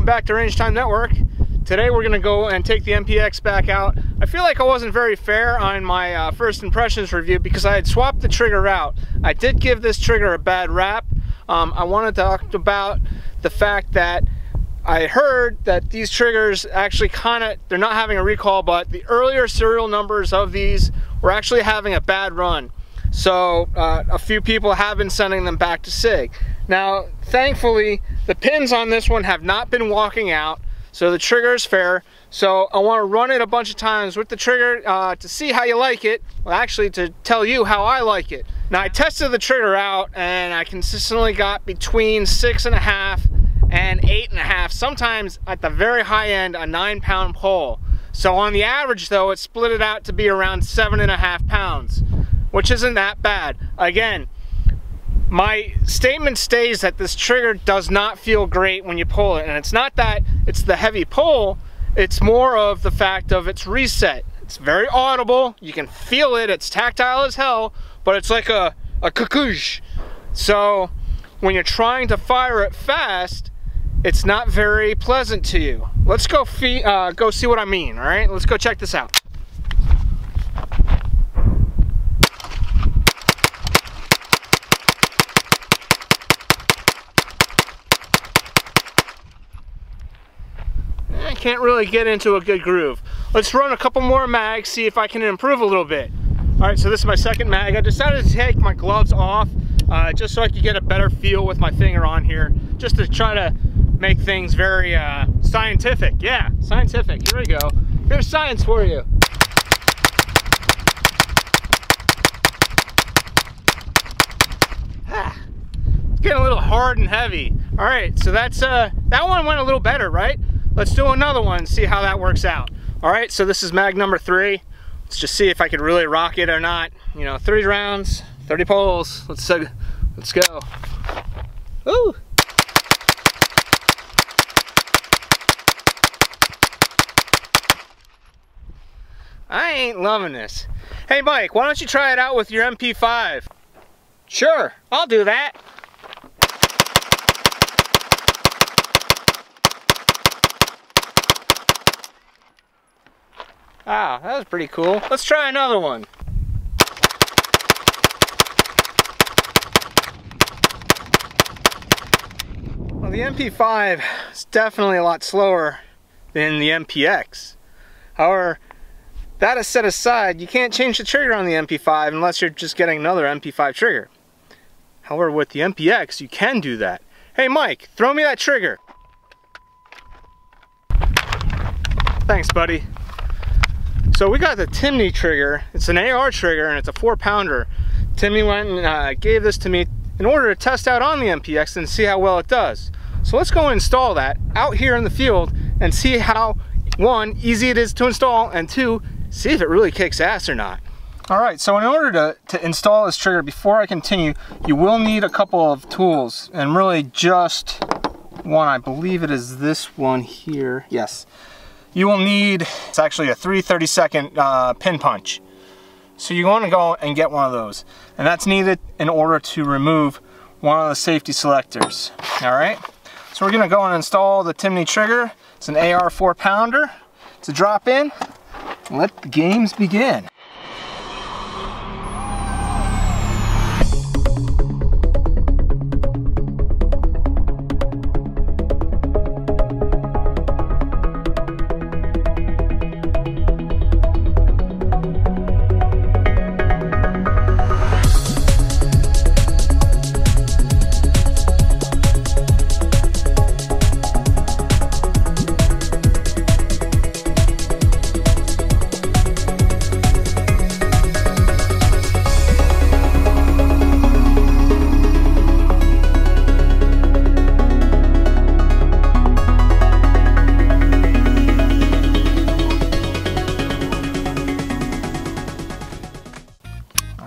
back to Range Time Network. Today we're gonna go and take the MPX back out. I feel like I wasn't very fair on my first impressions review because I had swapped the trigger out. I did give this trigger a bad rap. I want to talk about the fact that I heard that these triggers actually they're not having a recall, but the earlier serial numbers of these were actually having a bad run. So a few people have been sending them back to SIG. Now, thankfully, the pins on this one have not been walking out, so the trigger is fair. So I want to run it a bunch of times with the trigger to see how you like it. Well, actually, to tell you how I like it. Now, I tested the trigger out, and I consistently got between 6.5 and 8.5. Sometimes at the very high end, a 9-pound pole. So on the average, though, it split it out to be around 7.5 pounds, which isn't that bad. Again, my statement stays that this trigger does not feel great when you pull it, and it's not that it's the heavy pull, it's more of the fact of its reset. It's very audible, you can feel it, it's tactile as hell, but it's like a cuckoosh. So when you're trying to fire it fast, it's not very pleasant to you. Let's go see what I mean, all right? Let's go check this out. I can't really get into a good groove. Let's run a couple more mags, see if I can improve a little bit. All right, so this is my second mag. I decided to take my gloves off just so I could get a better feel with my finger on here, just to try to make things very scientific. Yeah, scientific. Here we go. Here's science for you. It's getting a little hard and heavy. All right, so that's that one went a little better, right? Let's do another one and see how that works out. All right, so this is mag number 3. Let's just see if I could really rock it or not. You know, 30 rounds, 30 poles. Let's go. Ooh. I ain't loving this. Hey Mike, why don't you try it out with your MP5? Sure, I'll do that. Wow, that was pretty cool. Let's try another one. Well, the MP5 is definitely a lot slower than the MPX. However, that is set aside, you can't change the trigger on the MP5 unless you're just getting another MP5 trigger. However, with the MPX, you can do that. Hey Mike, throw me that trigger. Thanks, buddy. So we got the Timney trigger. It's an AR trigger and it's a 4-pounder. Timney went and gave this to me in order to test out on the MPX and see how well it does. So let's go install that out here in the field and see how, 1, easy it is to install, and 2, see if it really kicks ass or not. All right, so in order to install this trigger, before I continue, you will need a couple of tools, and really just one. I believe it is this one here. Yes. You will need, it's actually a 3/32 pin punch. So you want to go and get one of those. And that's needed in order to remove one of the safety selectors. All right, so we're gonna go and install the Timney trigger. It's an AR 4-pounder. It's a drop in. Let the games begin.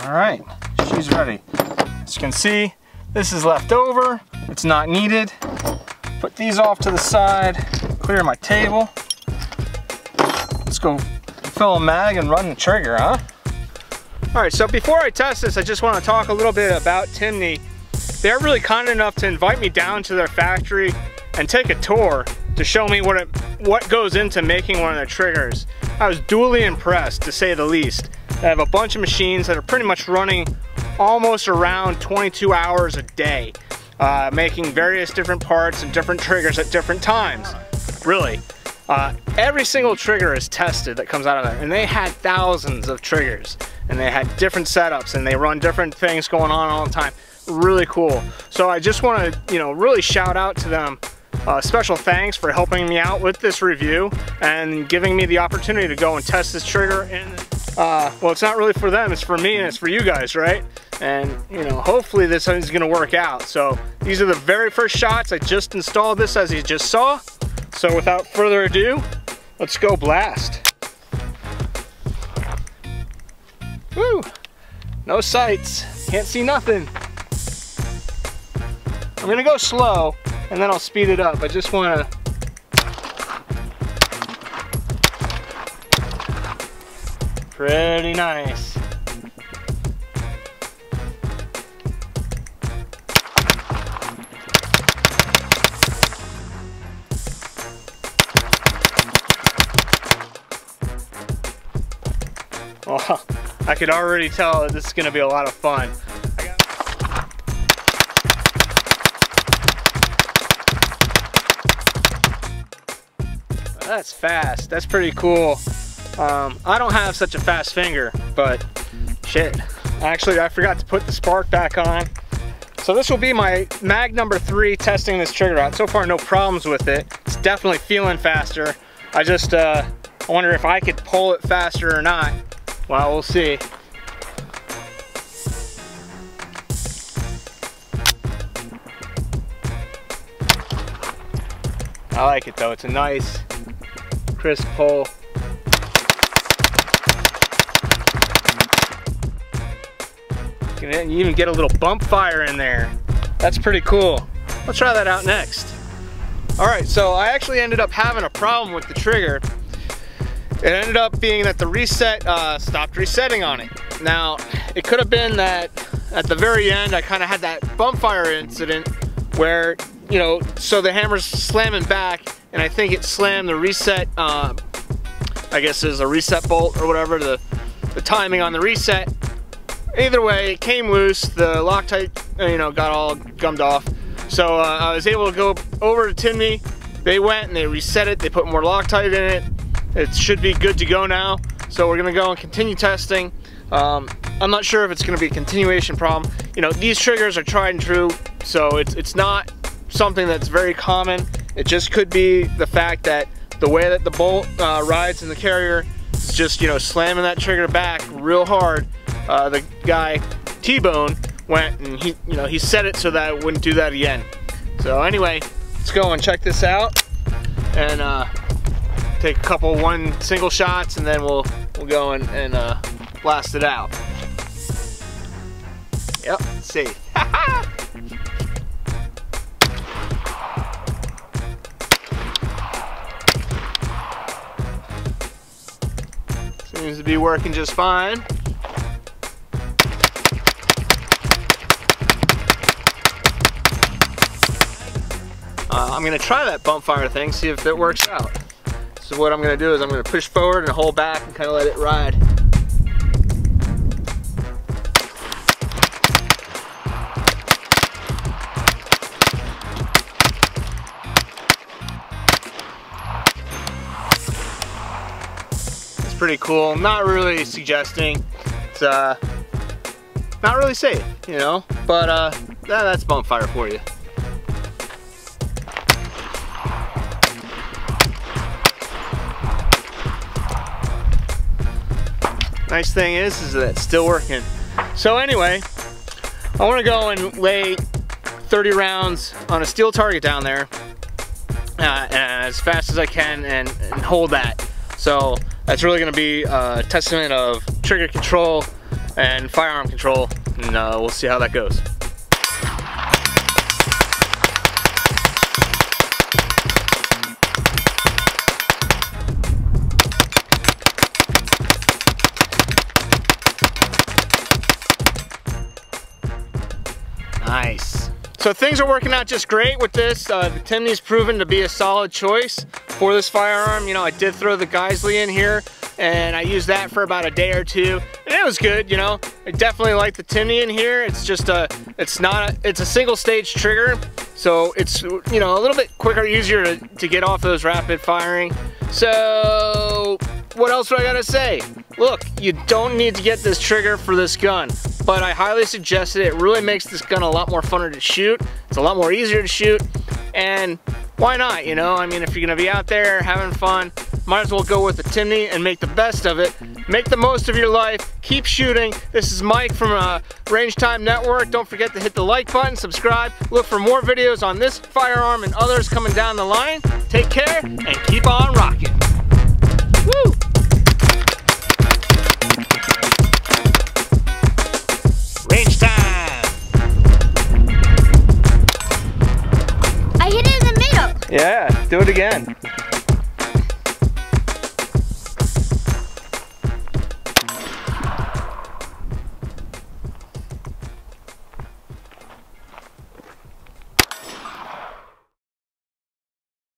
Alright, she's ready. As you can see, this is left over. It's not needed. Put these off to the side, clear my table. Let's go fill a mag and run the trigger, huh? Alright, so before I test this, I just want to talk a little bit about Timney. They're really kind enough to invite me down to their factory and take a tour. to show me what goes into making one of their triggers. I was duly impressed, to say the least. They have a bunch of machines that are pretty much running almost around 22 hours a day, making various different parts and different triggers at different times. Really. Every single trigger is tested that comes out of there, and they had thousands of triggers, and they had different setups, and they run different things going on all the time. Really cool. So I just want to, really shout out to them. Special thanks for helping me out with this review and giving me the opportunity to go and test this trigger. And well, it's not really for them, it's for me and it's for you guys, right? And hopefully this is going to work out. So these are the very first shots. I just installed this, as you just saw. So without further ado, let's go blast. Woo! No sights, can't see nothing. I'm gonna go slow and then I'll speed it up. I just wanna pretty nice. Well, I could already tell that this is going to be a lot of fun. That's fast. That's pretty cool. I don't have such a fast finger, but shit. Actually, I forgot to put the spark back on. So this will be my mag number 3 testing this trigger out. So far, no problems with it. It's definitely feeling faster. I just wonder if I could pull it faster or not. Well, we'll see. I like it though. It's a nice, crisp pull. You can even get a little bump fire in there. That's pretty cool. Let's try that out next. Alright, so I actually ended up having a problem with the trigger. It ended up being that the reset stopped resetting on it. Now, it could have been that at the very end I kind of had that bump fire incident where, so the hammer's slamming back and I think it slammed the reset, I guess is a reset bolt or whatever, the timing on the reset. Either way, it came loose, the Loctite, got all gummed off. So I was able to go over to Timney. They went and they reset it, they put more Loctite in it. It should be good to go now. So we're gonna go and continue testing. I'm not sure if it's gonna be a continuation problem. These triggers are tried and true, so it's not something that's very common. It just could be the fact that the way that the bolt rides in the carrier is just, slamming that trigger back real hard. The guy, T-Bone, went and he set it so that it wouldn't do that again. So anyway, let's go and check this out and take a couple single shots, and then we'll go and blast it out. Yep, safe. Seems to be working just fine. I'm gonna try that bump fire thing, see if it works out. So what I'm gonna do is I'm gonna push forward and hold back and kind of let it ride. It's pretty cool. Not really suggesting. It's not really safe, but that's bump fire for you. Nice thing is that it's still working. So anyway, I want to go and lay 30 rounds on a steel target down there as fast as I can and hold that. So that's really going to be a testament of trigger control and firearm control, and we'll see how that goes. Nice. So things are working out just great with this. The Timney's proven to be a solid choice for this firearm. You know, I did throw the Geisley in here, and I used that for about a day or two, and it was good. You know, I definitely like the Timney in here. It's just it's a single stage trigger, so it's, you know, a little bit quicker, easier to get off those rapid firing. So what else do I gotta say? Look, you don't need to get this trigger for this gun, but I highly suggest it. It really makes this gun a lot more funner to shoot. It's a lot more easier to shoot, and why not, you know? I mean, if you're gonna be out there having fun, might as well go with the Timney and make the best of it. Make the most of your life, keep shooting. This is Mike from Range Time Network. Don't forget to hit the like button, subscribe. Look for more videos on this firearm and others coming down the line. Take care and keep on rocking. Woo! Range time! I hit it in the middle. Yeah, do it again.